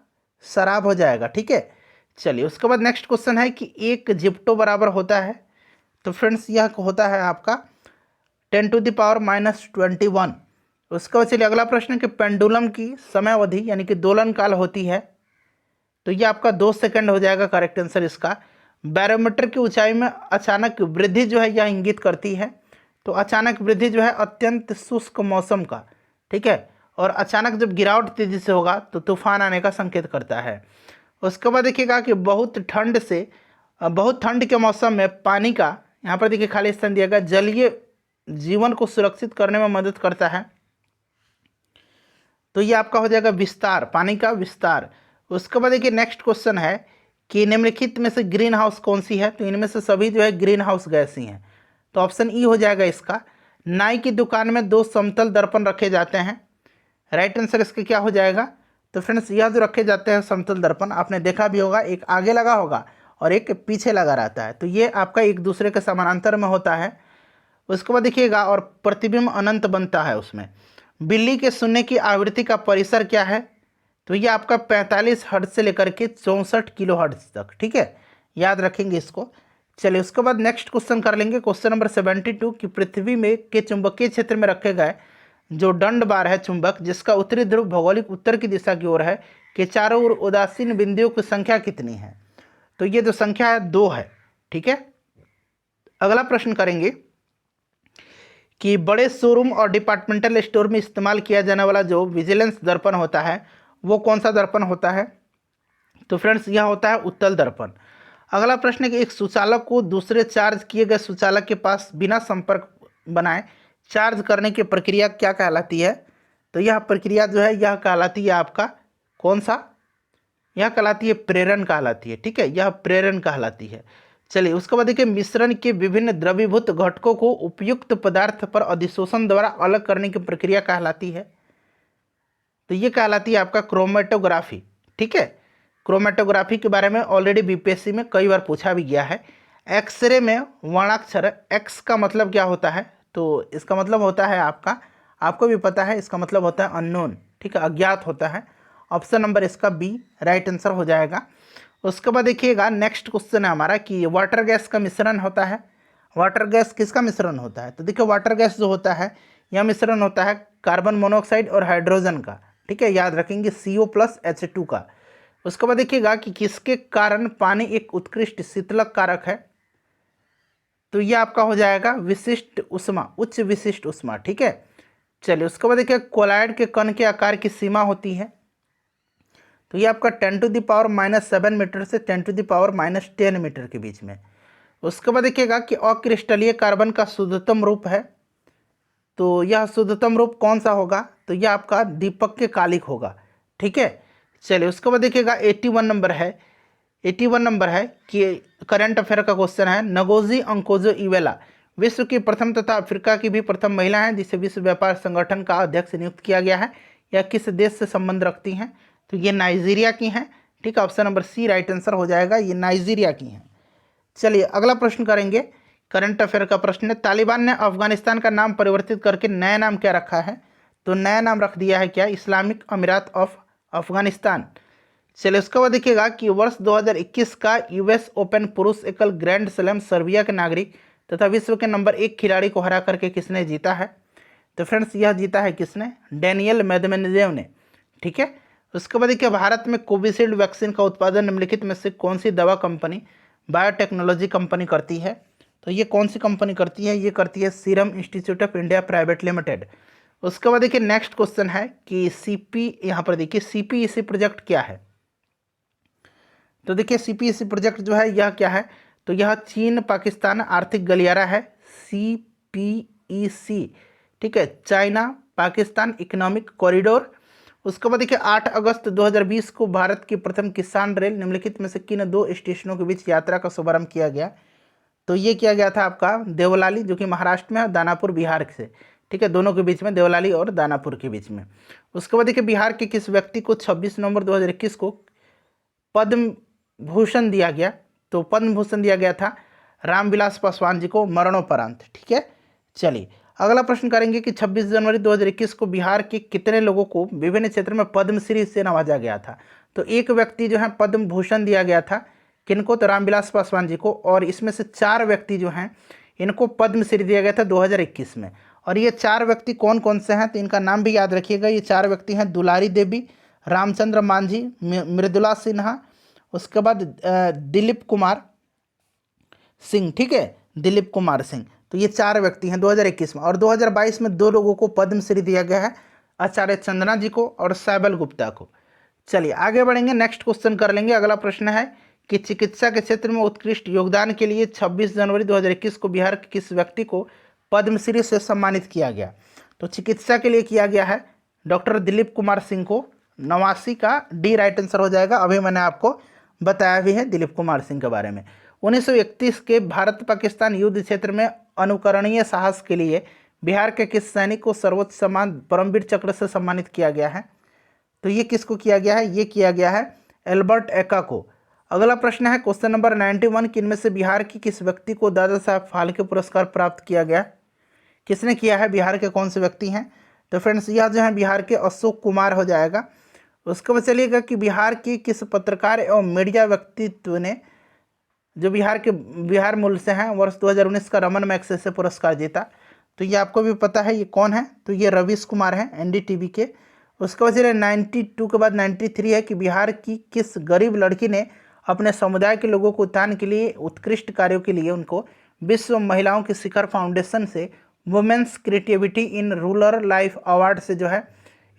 शराब हो जाएगा। ठीक है, चलिए उसके बाद नेक्स्ट क्वेश्चन है कि एक जिप्टो बराबर होता है, तो फ्रेंड्स यह होता है आपका 10⁻⁻21। उसके बाद चलिए अगला प्रश्न कि पेंडुलम की समय अवधि यानी कि दोलन काल होती है, तो ये आपका 2 सेकंड हो जाएगा करेक्ट आंसर इसका। बैरोमीटर की ऊंचाई में अचानक वृद्धि जो है यह इंगित करती है, तो अचानक वृद्धि जो है अत्यंत शुष्क मौसम का, ठीक है, और अचानक जब गिरावट तेजी से होगा तो तूफान आने का संकेत करता है। उसके बाद देखिएगा कि बहुत ठंड के मौसम में पानी का, यहाँ पर देखिए खाली स्थान दिया गया, जलीय जीवन को सुरक्षित करने में मदद करता है, तो ये आपका हो जाएगा विस्तार, पानी का विस्तार। उसके बाद देखिए नेक्स्ट क्वेश्चन है कि निम्नलिखित में से ग्रीन हाउस कौन सी है? तो इनमें से सभी जो है ग्रीन हाउस गैस ही हैं, तो ऑप्शन ई हो जाएगा इसका। नाई की दुकान में 2 समतल दर्पण रखे जाते हैं, राइट आंसर इसके क्या हो जाएगा? तो फ्रेंड्स यह जो रखे जाते हैं समतल दर्पण, आपने देखा भी होगा, एक आगे लगा होगा और एक पीछे लगा रहता है, तो ये आपका एक दूसरे के समानांतर में होता है। उसके बाद देखिएगा और प्रतिबिंब अनंत बनता है उसमें। बिल्ली के सुनने की आवृत्ति का परिसर क्या है? तो ये आपका 45 हर्ट्ज से लेकर के 64 किलो हर्ट्ज तक। ठीक है, याद रखेंगे इसको। चलिए उसके बाद नेक्स्ट क्वेश्चन कर लेंगे, क्वेश्चन नंबर 72 कि पृथ्वी में के चुंबकीय क्षेत्र में रखे गए जो दंड बार है चुंबक, जिसका उत्तरी ध्रुव भौगोलिक उत्तर की दिशा की ओर है, के चारों ओर उदासीन बिंदुओं की संख्या कितनी है? तो ये जो संख्या है 2 है। ठीक है, अगला प्रश्न करेंगे कि बड़े शोरूम और डिपार्टमेंटल स्टोर में इस्तेमाल किया जाने वाला जो विजिलेंस दर्पण होता है वो कौन सा दर्पण होता है? तो फ्रेंड्स यह होता है उत्तल दर्पण। अगला प्रश्न है कि एक सुचालक को दूसरे चार्ज किए गए सुचालक के पास बिना संपर्क बनाए चार्ज करने की प्रक्रिया क्या कहलाती है? तो यह प्रक्रिया जो है यह कहलाती है आपका कौन सा? यह कहलाती है प्रेरण कहलाती है। ठीक है, यह प्रेरण कहलाती है। चलिए उसके बाद देखिए मिश्रण के विभिन्न द्रवीभूत घटकों को उपयुक्त पदार्थ पर अधिशोषण द्वारा अलग करने की प्रक्रिया कहलाती है, तो ये कहलाती है आपका क्रोमेटोग्राफी। ठीक है, क्रोमेटोग्राफी के बारे में ऑलरेडी बीपीएससी में कई बार पूछा भी गया है। एक्सरे में वर्णाक्षर एक्स का मतलब क्या होता है? तो इसका मतलब होता है आपको भी पता है, इसका मतलब होता है अननोन। ठीक है, अज्ञात होता है। ऑप्शन नंबर इसका बी राइट आंसर हो जाएगा। उसके बाद देखिएगा नेक्स्ट क्वेश्चन है हमारा कि वाटर गैस का मिश्रण होता है। वाटर गैस किसका मिश्रण होता है? तो देखिए वाटर गैस जो होता है यह मिश्रण होता है कार्बन मोनोऑक्साइड और हाइड्रोजन का। ठीक है, याद रखेंगे CO+H2 का। उसके बाद देखिएगा कि किसके कारण पानी एक उत्कृष्ट शीतलक कारक है? तो ये आपका हो जाएगा विशिष्ट उष्मा, उच्च विशिष्ट उष्मा। ठीक है, चलिए उसके बाद देखिए कोलॉइड के कण के आकार की सीमा होती है, तो ये आपका 10⁻⁻7 मीटर से 10⁻⁻10 मीटर के बीच में। उसके बाद देखिएगा कि अक्रिस्टलीय कार्बन का शुद्धतम रूप है, तो यह शुद्धतम रूप कौन सा होगा? तो यह आपका दीपक के कालिक होगा। ठीक है, चलिए उसके बाद देखिएगा 81 नंबर है कि करंट अफेयर का क्वेश्चन है। नगोजी ओंकोजो-इवेला विश्व की प्रथम तथा अफ्रीका की भी प्रथम महिला हैं जिसे विश्व व्यापार संगठन का अध्यक्ष नियुक्त किया गया है। यह किस देश से संबंध रखती हैं? तो ये नाइजीरिया की हैं। ठीक है, option number C right answer हो जाएगा, ये नाइजीरिया की हैं। चलिए अगला प्रश्न करेंगे, करंट अफेयर का प्रश्न है। तालिबान ने अफगानिस्तान का नाम परिवर्तित करके नया नाम क्या रखा है? तो नया नाम रख दिया है क्या? इस्लामिक अमीरात ऑफ अफगानिस्तान। चलिए उसके बाद देखिएगा कि वर्ष 2021 का यूएस ओपन पुरुष एकल ग्रैंड स्लैम सर्बिया के नागरिक तथा विश्व के नंबर 1 खिलाड़ी को हरा करके किसने जीता है? तो फ्रेंड्स यह जीता है किसने? डेनियल मेदवेदेव ने। ठीक है, उसके बाद देखिए भारत में कोविशील्ड वैक्सीन का उत्पादन निम्नलिखित में से कौन सी दवा कंपनी बायोटेक्नोलॉजी कंपनी करती है? तो ये कौन सी कंपनी करती है? ये करती है serum institute of India private limited. उसके बाद देखिए नेक्स्ट क्वेश्चन है कि यहाँ पर देखिए सीपीईसी प्रोजेक्ट क्या है? तो देखिए सीपीईसी प्रोजेक्ट जो है यह क्या है? तो यह चीन पाकिस्तान आर्थिक गलियारा है, सीपीईसी, ठीक है, चाइना पाकिस्तान इकोनॉमिक कॉरिडोर। उसके बाद देखिए 8 अगस्त 2020 को भारत की प्रथम किसान रेल निम्नलिखित में से किन 2 स्टेशनों के बीच यात्रा का शुभारंभ किया गया? तो ये किया गया था आपका देवलाली जो कि महाराष्ट्र में है, दानापुर बिहार से, ठीक है, दोनों के बीच में, देवलाली और दानापुर के बीच में। उसके बाद देखिए बिहार के किस व्यक्ति को 26 नवंबर 2021 को पद्म भूषण दिया गया? तो पद्म भूषण दिया गया था रामविलास पासवान जी को मरणोपरांत, ठीक है। चलिए अगला प्रश्न करेंगे कि 26 जनवरी 2021 को बिहार के कितने लोगों को विभिन्न क्षेत्र में पद्मश्री से नवाजा गया था? तो एक व्यक्ति जो है पद्म भूषण दिया गया था, किनको? तो रामविलास पासवान जी को, और इसमें से 4 व्यक्ति जो हैं इनको पद्मश्री दिया गया था 2021 में। और ये 4 व्यक्ति कौन कौन से हैं? तो इनका नाम भी याद रखिएगा। ये 4 व्यक्ति हैं दुलारी देवी, रामचंद्र मांझी, मृदुला सिन्हा, उसके बाद दिलीप कुमार सिंह, ठीक है, दिलीप कुमार सिंह। तो ये 4 व्यक्ति हैं 2021 में। और 2022 में 2 लोगों को पद्मश्री दिया गया है, आचार्य चंदना जी को और सैबल गुप्ता को। चलिए आगे बढ़ेंगे, नेक्स्ट क्वेश्चन कर लेंगे। अगला प्रश्न है कि चिकित्सा के क्षेत्र में उत्कृष्ट योगदान के लिए 26 जनवरी 2021 को बिहार के किस व्यक्ति को पद्मश्री से सम्मानित किया गया? तो चिकित्सा के लिए किया गया है डॉक्टर दिलीप कुमार सिंह को। 89 का डी राइट आंसर हो जाएगा। अभी मैंने आपको बताया भी है दिलीप कुमार सिंह के बारे में। 1931 के भारत पाकिस्तान युद्ध क्षेत्र में अनुकरणीय साहस के लिए बिहार के किस सैनिक को सर्वोच्च सम्मान परमवीर चक्र से सम्मानित किया गया है? तो ये किसको किया गया है? ये किया गया है एल्बर्ट एक्का को। अगला प्रश्न है क्वेश्चन नंबर 91 कि इनमें से बिहार की किस व्यक्ति को दादा साहब फाल्के पुरस्कार प्राप्त किया गया? किसने किया है? बिहार के कौन से व्यक्ति हैं? तो फ्रेंड्स यह जो है बिहार के अशोक कुमार हो जाएगा। उसके बाद चलिएगा कि बिहार की किस पत्रकार एवं मीडिया व्यक्तित्व ने, जो बिहार मूल से हैं, वर्ष 2019 का रमन मैग्सेसे पुरस्कार जीता? तो ये आपको भी पता है, ये कौन है? तो ये रवीश कुमार हैं, एनडीटीवी के। उसके बाद चलिए 92 के बाद 93 है कि बिहार की किस गरीब लड़की ने अपने समुदाय के लोगों को उत्थान के लिए उत्कृष्ट कार्यों के लिए उनको विश्व महिलाओं के शिखर फाउंडेशन से women's creativity in rural life award से जो है,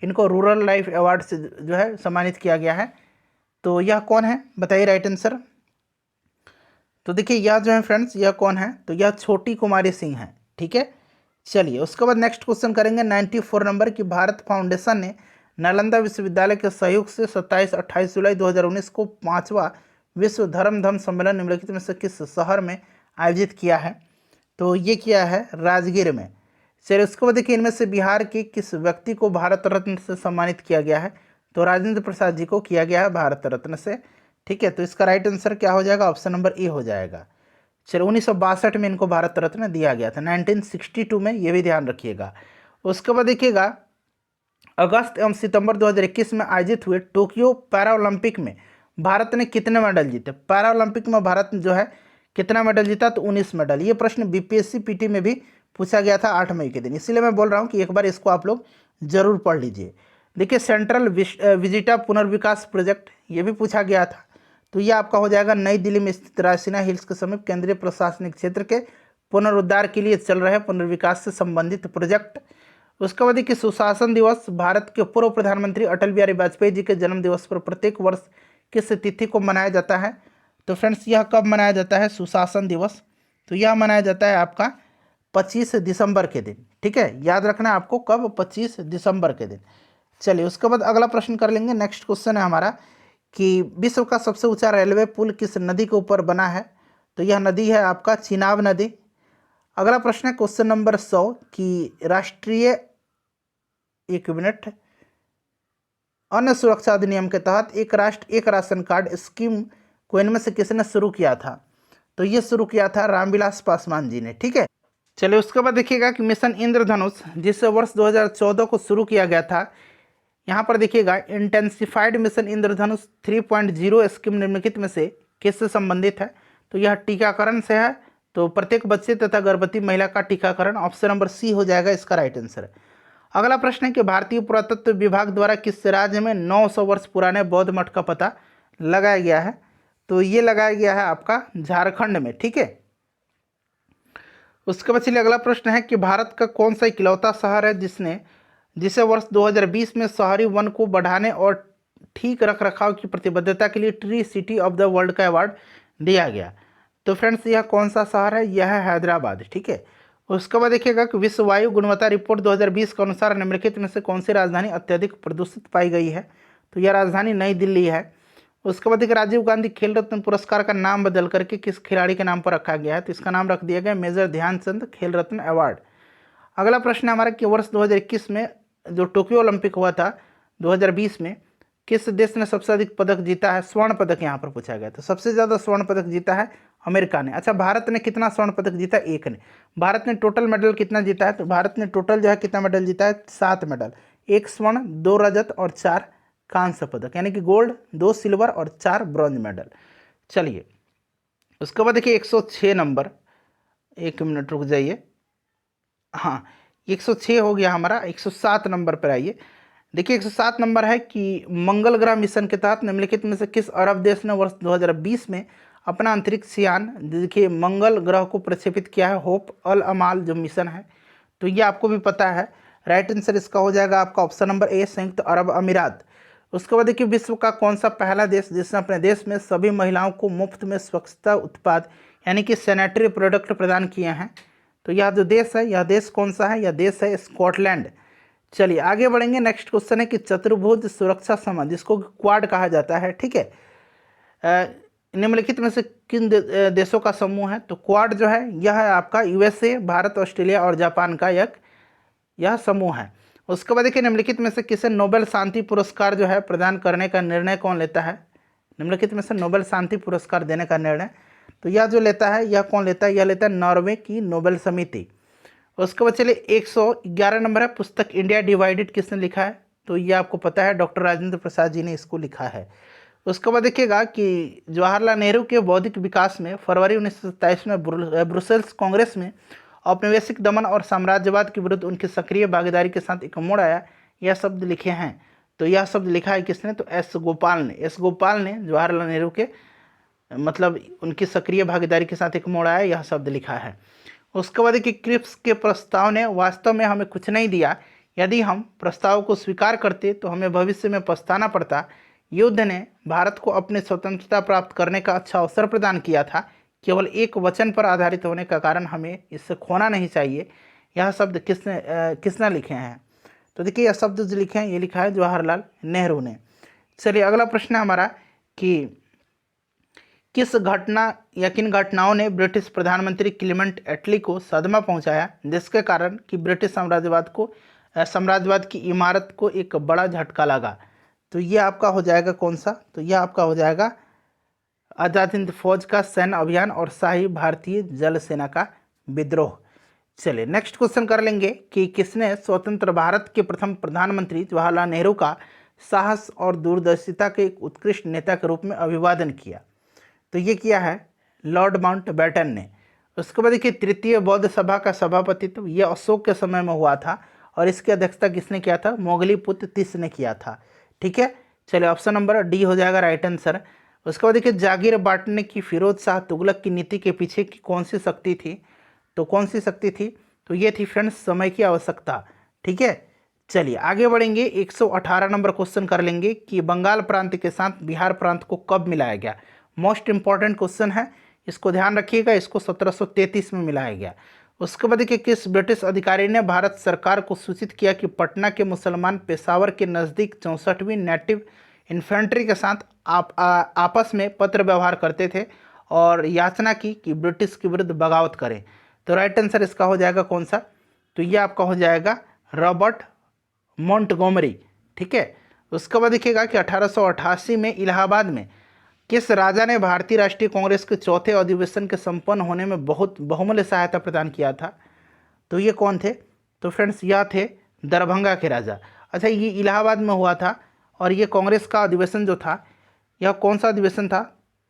इनको रूरल लाइफ अवार्ड से जो है सम्मानित किया गया है? तो यह कौन है? बताइए राइट आंसर। तो देखिए यह जो है फ्रेंड्स, यह कौन है? तो यह छोटी कुमारी सिंह है, ठीक है। चलिए उसके बाद नेक्स्ट क्वेश्चन करेंगे 94 नंबर की भारत फाउंडेशन ने नालंदा विश्वविद्यालय के सहयोग से 27-28 जुलाई 2019 को 5वां विश्व धर्म सम्मेलन निम्नलिखित में से किस शहर में आयोजित किया है? तो ये किया है राजगीर में। चलिए उसके बाद देखिए इनमें से बिहार के किस व्यक्ति को भारत रत्न से सम्मानित किया गया है? तो राजेंद्र प्रसाद जी को किया गया है भारत रत्न से, ठीक है। तो इसका राइट आंसर क्या हो जाएगा? ऑप्शन नंबर ए हो जाएगा। चलिए 1962 में इनको भारत रत्न दिया गया था, 1962 में, ये भी ध्यान रखिएगा। उसके बाद देखिएगा अगस्त एवं सितंबर 2021 में आयोजित हुए टोक्यो पैरालंपिक में भारत ने कितने मेडल जीते? पैरालंपिक में भारत जो है कितना मेडल जीता? तो 19 मेडल। ये प्रश्न बीपीएससी पीटी में भी पूछा गया था 8 मई के दिन, इसीलिए मैं बोल रहा हूँ कि एक बार इसको आप लोग जरूर पढ़ लीजिए। देखिए सेंट्रल विजिटा पुनर्विकास प्रोजेक्ट, ये भी पूछा गया था। तो ये आपका हो जाएगा नई दिल्ली में स्थित रायसीना हिल्स के समीप केंद्रीय प्रशासनिक क्षेत्र के पुनरुद्धार के लिए चल रहे पुनर्विकास से संबंधित प्रोजेक्ट। उसके बाद देखिए सुशासन दिवस भारत के पूर्व प्रधानमंत्री अटल बिहारी वाजपेयी जी के जन्म दिवस पर प्रत्येक वर्ष किस तिथि को मनाया जाता है? तो फ्रेंड्स यह कब मनाया जाता है सुशासन दिवस? तो यह मनाया जाता है आपका 25 दिसंबर के दिन, ठीक है, याद रखना आपको, कब? 25 दिसंबर के दिन। चलिए उसके बाद अगला प्रश्न कर लेंगे। नेक्स्ट क्वेश्चन है हमारा कि विश्व का सबसे ऊंचा रेलवे पुल किस नदी के ऊपर बना है? तो यह नदी है आपका चिनाब नदी। अगला प्रश्न है क्वेश्चन नंबर 100 कि राष्ट्रीय, एक मिनट, अन्न सुरक्षा अधिनियम के तहत एक राष्ट्र एक राशन कार्ड स्कीम को इनमें से किसने शुरू किया था? तो ये शुरू किया था रामविलास पासवान जी ने, ठीक है। चलिए उसके बाद देखिएगा कि मिशन इंद्रधनुष जिसे वर्ष 2014 को शुरू किया गया था, यहाँ पर देखिएगा इंटेंसिफाइड मिशन इंद्रधनुष 3.0 स्कीम निम्नलिखित में से किससे संबंधित है? तो यह टीकाकरण से है। तो प्रत्येक बच्चे तथा गर्भवती महिला का टीकाकरण, ऑप्शन नंबर सी हो जाएगा इसका राइट आंसर। अगला प्रश्न है कि भारतीय पुरातत्व विभाग द्वारा किस राज्य में 900 वर्ष पुराने बौद्ध मठ का पता लगाया गया है? तो ये लगाया गया है आपका झारखंड में। ठीक है, उसके बाद चलिए अगला प्रश्न है कि भारत का कौन सा इकलौता शहर है जिसे वर्ष 2020 में शहरी वन को बढ़ाने और ठीक रख रखाव की प्रतिबद्धता के लिए tree city of the world का अवार्ड दिया गया? तो फ्रेंड्स यह कौन सा शहर है? यह है हैदराबाद। ठीक है, उसके बाद देखिएगा कि विश्व वायु गुणवत्ता रिपोर्ट 2020 के अनुसार निम्नलिखित में से कौन सी राजधानी अत्यधिक प्रदूषित पाई गई है? तो यह राजधानी नई दिल्ली है। उसके बाद एक राजीव गांधी खेल रत्न पुरस्कार का नाम बदल करके किस खिलाड़ी के नाम पर रखा गया है? तो इसका नाम रख दिया गया मेजर ध्यानचंद खेल रत्न अवार्ड। अगला प्रश्न है हमारा कि वर्ष 2021 में जो टोक्यो ओलंपिक हुआ था 2020 में, किस देश ने सबसे अधिक पदक जीता है? स्वर्ण पदक यहाँ पर पूछा गया। तो सबसे ज़्यादा स्वर्ण पदक जीता है अमेरिका ने। अच्छा, भारत ने कितना स्वर्ण पदक जीता? एक ने। भारत ने टोटल मेडल कितना जीता है? तो भारत ने टोटल जो है कितना मेडल जीता है? 7 मेडल, 1 स्वर्ण, 2 रजत और 4 कांस्य पदक, यानी कि गोल्ड, 2 सिल्वर और 4 ब्रॉन्ज मेडल। चलिए उसके बाद देखिए 106 नंबर, 1 मिनट रुक जाइए, हाँ 106 हो गया हमारा। 107 नंबर पर आइए। देखिए 107 नंबर है कि मंगल ग्रह मिशन के तहत निम्नलिखित में से किस अरब देश ने वर्ष 2020 में अपना अंतरिक्ष यान देखिए मंगल ग्रह को प्रक्षेपित किया है? होप अल अमाल जो मिशन है। तो ये आपको भी पता है। राइट आंसर इसका हो जाएगा आपका ऑप्शन नंबर ए, संयुक्त अरब अमीरात। उसके बाद देखिए विश्व का कौन सा पहला देश जिसने अपने देश में सभी महिलाओं को मुफ्त में स्वच्छता उत्पाद यानी कि सैनिटरी प्रोडक्ट प्रदान किए हैं? तो यह जो देश है, यह देश कौन सा है? यह देश है स्कॉटलैंड। चलिए आगे बढ़ेंगे। नेक्स्ट क्वेश्चन है कि चतुर्भुज सुरक्षा समूह जिसको क्वाड कहा जाता है, ठीक है, निम्नलिखित में से किन देशों का समूह है? तो क्वाड जो है यह है आपका यूएसए, भारत, ऑस्ट्रेलिया और जापान का यह समूह है। उसके बाद देखिए निम्नलिखित में से किसे नोबेल शांति पुरस्कार जो है प्रदान करने का निर्णय कौन लेता है? निम्नलिखित में से नोबेल शांति पुरस्कार देने का निर्णय तो यह जो लेता है यह कौन लेता है? यह लेता है नॉर्वे की नोबेल समिति। उसके बाद चलिए 111 नंबर है, पुस्तक इंडिया डिवाइडेड किसने लिखा है? तो ये आपको पता है डॉक्टर राजेंद्र प्रसाद जी ने इसको लिखा है। उसके बाद देखिएगा कि जवाहरलाल नेहरू के बौद्धिक विकास में फरवरी 1927 में ब्रुसेल्स कांग्रेस में औपनिवेशिक दमन और साम्राज्यवाद के विरुद्ध उनकी सक्रिय भागीदारी के साथ एक मोड़ आया, यह शब्द लिखे हैं। तो यह शब्द लिखा है किसने? तो एस गोपाल ने जवाहरलाल नेहरू के मतलब उनकी सक्रिय भागीदारी के साथ एक मोड़ आया, यह शब्द लिखा है। उसके बाद कि क्रिप्स के प्रस्ताव ने वास्तव में हमें कुछ नहीं दिया, यदि हम प्रस्ताव को स्वीकार करते तो हमें भविष्य में पछताना पड़ता। युद्ध ने भारत को अपनी स्वतंत्रता प्राप्त करने का अच्छा अवसर प्रदान किया था, केवल एक वचन पर आधारित होने का कारण हमें इससे खोना नहीं चाहिए। यह शब्द किसने लिखे हैं? तो देखिए यह शब्द जो लिखे हैं ये लिखा है जवाहरलाल नेहरू ने। चलिए अगला प्रश्न है हमारा कि किस घटना या किन घटनाओं ने ब्रिटिश प्रधानमंत्री क्लीमेंट एटली को सदमा पहुंचाया जिसके कारण कि ब्रिटिश साम्राज्यवाद की इमारत को एक बड़ा झटका लगा? तो ये आपका हो जाएगा कौन सा? तो यह आपका हो जाएगा आज़ाद हिंद फौज का सैन्य अभियान और शाही भारतीय जल सेना का विद्रोह। चलिए नेक्स्ट क्वेश्चन कर लेंगे कि किसने स्वतंत्र भारत के प्रथम प्रधानमंत्री जवाहरलाल नेहरू का साहस और दूरदर्शिता के एक उत्कृष्ट नेता के रूप में अभिवादन किया? तो ये किया है लॉर्ड माउंटबेटन ने। उसके बाद देखिए तृतीय बौद्ध सभा का सभापतित्व यह अशोक के समय में हुआ था और इसकी अध्यक्षता किसने किया था? मोगलीपुत्र तीस ने किया था। ठीक है, चलिए ऑप्शन नंबर डी हो जाएगा राइट आंसर। उसके बाद देखिए जागीर बांटने की फिरोज शाह तुगलक की नीति के पीछे की कौन सी शक्ति थी? तो कौन सी शक्ति थी? तो ये थी फ्रेंड्स समय की आवश्यकता। ठीक है, चलिए आगे बढ़ेंगे। 118 नंबर क्वेश्चन कर लेंगे कि बंगाल प्रांत के साथ बिहार प्रांत को कब मिलाया गया? मोस्ट इंपॉर्टेंट क्वेश्चन है, इसको ध्यान रखिएगा। इसको 1733 में मिलाया गया। उसके बाद देखिए किस ब्रिटिश अधिकारी ने भारत सरकार को सूचित किया कि पटना के मुसलमान पेशावर के नज़दीक 64वीं नेटिव इन्फेंट्री के साथ आपस में पत्र व्यवहार करते थे और याचना की कि ब्रिटिश के विरुद्ध बगावत करें? तो राइट आंसर इसका हो जाएगा कौन सा? तो ये आपका हो जाएगा रॉबर्ट मोंटगोमरी। ठीक है, उसके बाद देखिएगा कि 1888 में इलाहाबाद में किस राजा ने भारतीय राष्ट्रीय कांग्रेस के चौथे अधिवेशन के संपन्न होने में बहुत बहुमूल्य सहायता प्रदान किया था? तो ये कौन थे? तो फ्रेंड्स यह थे दरभंगा के राजा। अच्छा, ये इलाहाबाद में हुआ था और ये कांग्रेस का अधिवेशन जो था यह कौन सा अधिवेशन था?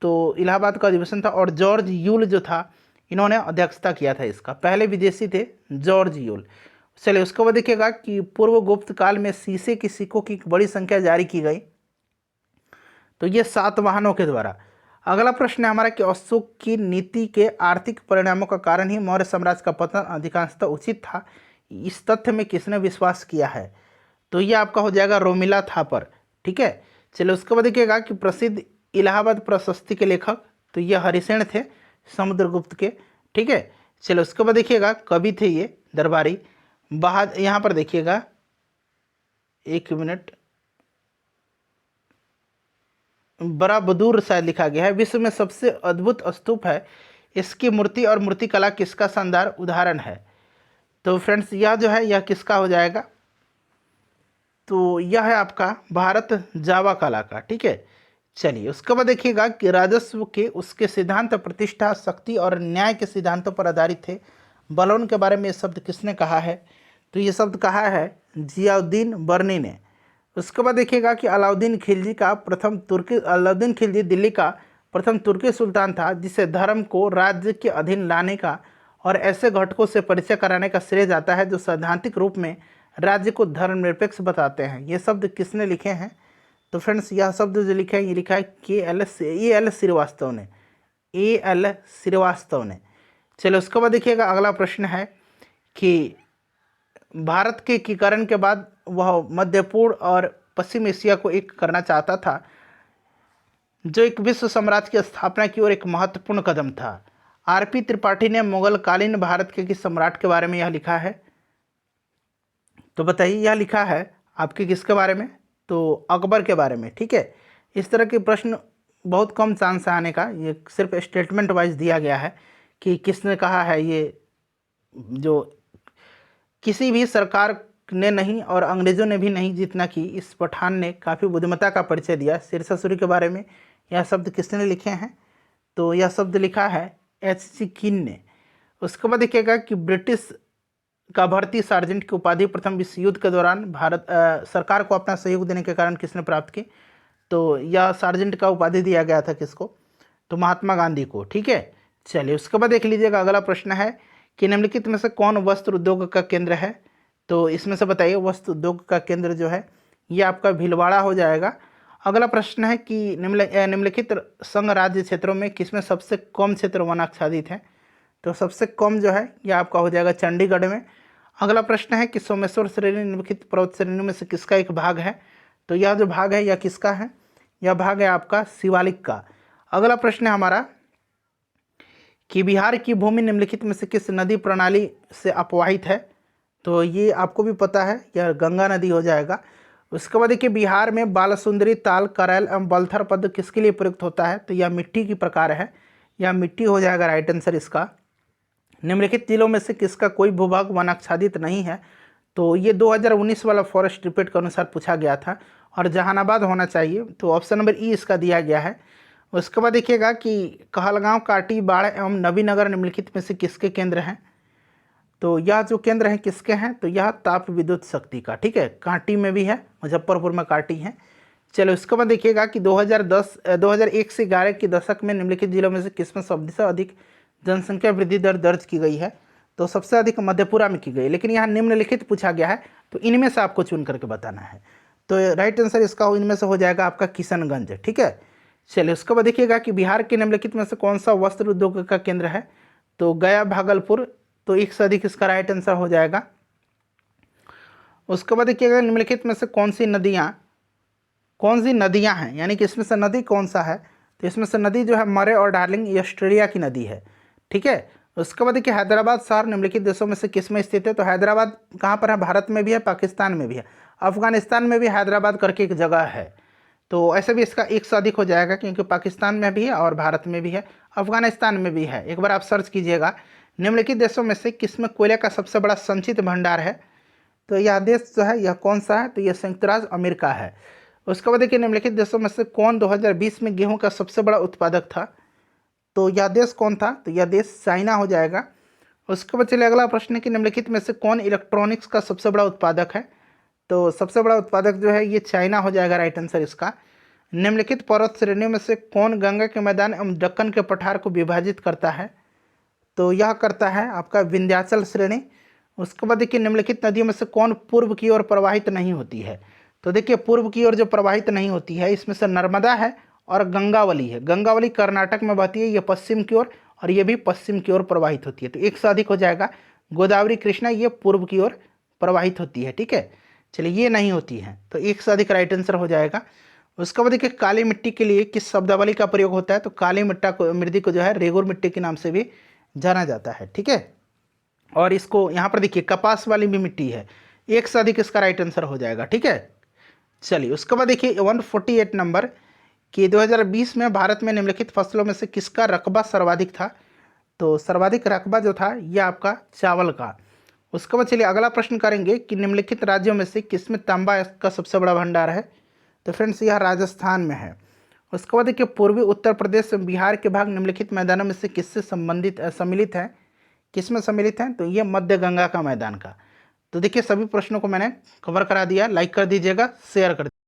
तो इलाहाबाद का अधिवेशन था और जॉर्ज यूल जो था इन्होंने अध्यक्षता किया था इसका। पहले विदेशी थे जॉर्ज यूल। चलिए उसके बाद देखिएगा कि पूर्व गुप्त काल में शीशे की सिक्कों की एक बड़ी संख्या जारी की गई, तो ये सातवाहनों के द्वारा। अगला प्रश्न है हमारा कि अशोक की नीति के आर्थिक परिणामों का कारण ही मौर्य साम्राज्य का पतन अधिकांशतः उचित था, इस तथ्य में किसने विश्वास किया है? तो ये आपका हो जाएगा रोमिला थापर। ठीक है, चलिए उसके बाद देखिएगा कि प्रसिद्ध इलाहाबाद प्रशस्ति के लेखक, तो ये हरिसेन थे समुद्रगुप्त के। ठीक है, चलिए उसके बाद देखिएगा कवि थे ये दरबारी बहादुर। यहाँ पर देखिएगा, एक मिनट, बड़ा बदूर शायद लिखा गया है। विश्व में सबसे अद्भुत स्तूप है, इसकी मूर्ति और मूर्तिकला किसका शानदार उदाहरण है? तो फ्रेंड्स यह जो है यह किसका हो जाएगा? तो यह है आपका भारत जावा कला का। ठीक है, चलिए उसके बाद देखिएगा कि राजस्व के उसके सिद्धांत प्रतिष्ठा, शक्ति और न्याय के सिद्धांतों पर आधारित थे। बलौन के बारे में ये शब्द किसने कहा है? तो ये शब्द कहा है जियाउद्दीन बर्नी ने। उसके बाद देखिएगा कि अलाउद्दीन खिलजी दिल्ली का प्रथम तुर्की सुल्तान था, जिसे धर्म को राज्य के अधीन लाने का और ऐसे घटकों से परिचय कराने का श्रेय जाता है जो सैद्धांतिक रूप में राज्य को धर्मनिरपेक्ष बताते हैं। ये शब्द किसने लिखे हैं? तो फ्रेंड्स यह शब्द जो लिखा है ये लिखा है ए एल श्रीवास्तव ने। ए.एल. श्रीवास्तव ने। चलिए उसके बाद देखिएगा अगला प्रश्न है कि भारत के एकीकरण के बाद वह मध्य पूर्व और पश्चिम एशिया को एक करना चाहता था, जो एक विश्व साम्राज्य की स्थापना की ओर एक महत्वपूर्ण कदम था। आर.पी. त्रिपाठी ने मुगल कालीन भारत के किस सम्राट के बारे में यह लिखा है? तो बताइए, यह लिखा है आपके किसके बारे में? तो अकबर के बारे में। ठीक है, इस तरह के प्रश्न बहुत कम चांस है आने का, ये सिर्फ स्टेटमेंट वाइज दिया गया है कि किसने कहा है। ये जो किसी भी सरकार ने नहीं और अंग्रेज़ों ने भी नहीं जितना कि इस पठान ने काफ़ी बुद्धिमत्ता का परिचय दिया। शेरशाह सूरी के बारे में यह शब्द किसने लिखे हैं? तो यह शब्द लिखा है H.C. किन ने। उसके बाद देखिएगा कि ब्रिटिश का भारतीय सार्जेंट की उपाधि प्रथम विश्व युद्ध के दौरान भारत सरकार को अपना सहयोग देने के कारण किसने प्राप्त की? तो यह सार्जेंट का उपाधि दिया गया था किसको? तो महात्मा गांधी को। ठीक है, चलिए उसके बाद देख लीजिएगा अगला प्रश्न है कि निम्नलिखित में से कौन वस्त्र उद्योग का केंद्र है? तो इसमें से बताइए वस्त्र उद्योग का केंद्र जो है ये आपका भीलवाड़ा हो जाएगा। अगला प्रश्न है कि निम्नलिखित संघ राज्य क्षेत्रों में किसमें सबसे कम क्षेत्र वन आच्छादित है? तो सबसे कम जो है यह आपका हो जाएगा चंडीगढ़ में। अगला प्रश्न है कि सोमेश्वर श्रेणी निम्नलिखित पर्वत श्रेणियों में से किसका एक भाग है? तो यह जो भाग है यह किसका है? यह भाग है आपका शिवालिक का। अगला प्रश्न है हमारा कि बिहार की भूमि निम्नलिखित में से किस नदी प्रणाली से अपवाहित है? तो ये आपको भी पता है, यह गंगा नदी हो जाएगा। उसके बाद देखिए बिहार में बालसुंदरी, ताल, करैल एवं बलथर पद किसके लिए प्रयुक्त होता है? तो यह मिट्टी की प्रकार है, यह मिट्टी हो जाएगा राइट आंसर इसका। निम्नलिखित जिलों में से किसका कोई भूभाग वनाच्छादित नहीं है? तो ये 2019 वाला फॉरेस्ट रिपोर्ट के अनुसार पूछा गया था और जहानाबाद होना चाहिए, तो ऑप्शन नंबर ई इसका दिया गया है। उसके बाद देखिएगा कि कहलगांव, काटी, बाढ़ एवं नवीनगर निम्नलिखित में से किसके केंद्र हैं? तो यह जो केंद्र हैं किसके हैं? तो यह ताप विद्युत शक्ति का। ठीक है, कांटी में भी है, मुजफ्फरपुर में कांटी है। चलो उसके बाद देखिएगा कि 2001 से 11 के दशक में निम्नलिखित जिलों में से किसमें सबसे अधिक जनसंख्या वृद्धि दर दर्ज की गई है? तो सबसे अधिक मधेपुरा में की गई, लेकिन यहाँ निम्नलिखित पूछा गया है तो इनमें से आपको चुन करके बताना है। तो राइट आंसर इसका इनमें से हो जाएगा आपका किशनगंज। ठीक है, चलिए उसके बाद देखिएगा कि बिहार के निम्नलिखित में से कौन सा वस्त्र उद्योग का केंद्र है? तो गया, भागलपुर, तो एक से अधिक इसका राइट आंसर हो जाएगा। उसके बाद देखिएगा निम्नलिखित में से कौन सी नदियां हैं, यानी कि इसमें से नदी कौन सा है? तो इसमें से नदी जो है मरे और डार्लिंग, ये ऑस्ट्रेलिया की नदी है। ठीक है, उसके बाद देखिए हैदराबाद शहर निम्नलिखित देशों में से किस में स्थित है? तो हैदराबाद कहाँ पर है? भारत में भी है, पाकिस्तान में भी है, अफगानिस्तान में भी हैदराबाद करके एक जगह है। तो ऐसे भी इसका एक से अधिक हो जाएगा, क्योंकि पाकिस्तान में भी है और भारत में भी है, अफगानिस्तान में भी है। एक बार आप सर्च कीजिएगा निम्नलिखित देशों में से किसमें कोयले का सबसे बड़ा संचित भंडार है? तो यह देश जो है यह कौन सा है? तो यह संयुक्त राज्य अमेरिका है। उसके बाद देखिए निम्नलिखित देशों में से कौन 2020 में गेहूं का सबसे बड़ा उत्पादक था? तो यह देश कौन था? तो यह देश चाइना हो जाएगा। उसके बाद चलिए अगला प्रश्न है कि निम्नलिखित में से कौन इलेक्ट्रॉनिक्स का सबसे बड़ा उत्पादक है? तो सबसे बड़ा उत्पादक जो है ये चाइना हो जाएगा राइट आंसर इसका। निम्नलिखित पर्वत श्रेणियों में से कौन गंगा के मैदान एवं दक्कन के पठार को विभाजित करता है? तो यह करता है आपका विंध्याचल श्रेणी। उसके बाद देखिए निम्नलिखित नदियों में से कौन पूर्व की ओर प्रवाहित नहीं होती है। तो देखिए पूर्व की ओर जो प्रवाहित नहीं होती है इसमें से नर्मदा है और गंगावली है। गंगावली कर्नाटक में बहती है, ये पश्चिम की ओर, और ये भी पश्चिम की ओर प्रवाहित होती है। तो एक से अधिक हो जाएगा। गोदावरी कृष्णा ये पूर्व की ओर प्रवाहित होती है, ठीक है। चलिए ये नहीं होती है, तो एक से अधिक राइट आंसर हो जाएगा। उसके बाद देखिए काली मिट्टी के लिए किस शब्दावली का प्रयोग होता है। तो काली मृदा को जो है रेगुर मिट्टी के नाम से भी जाना जाता है, ठीक है। और इसको यहाँ पर देखिए कपास वाली भी मिट्टी है, एक से अधिक इसका राइट आंसर हो जाएगा, ठीक है। चलिए उसके बाद देखिए 148 नंबर कि 2020 में भारत में निम्नलिखित फसलों में से किसका रकबा सर्वाधिक था। तो सर्वाधिक रकबा जो था यह आपका चावल का। उसके बाद चलिए अगला प्रश्न करेंगे कि निम्नलिखित राज्यों में से किसमें तांबा का सबसे बड़ा भंडार है। तो फ्रेंड्स यह राजस्थान में है। उसके बाद देखिए पूर्वी उत्तर प्रदेश बिहार के भाग निम्नलिखित मैदानों में से किससे सम्मिलित है, किसमें सम्मिलित हैं। तो ये मध्य गंगा का मैदान का। तो देखिए सभी प्रश्नों को मैंने कवर करा दिया। लाइक कर दीजिएगा, शेयर कर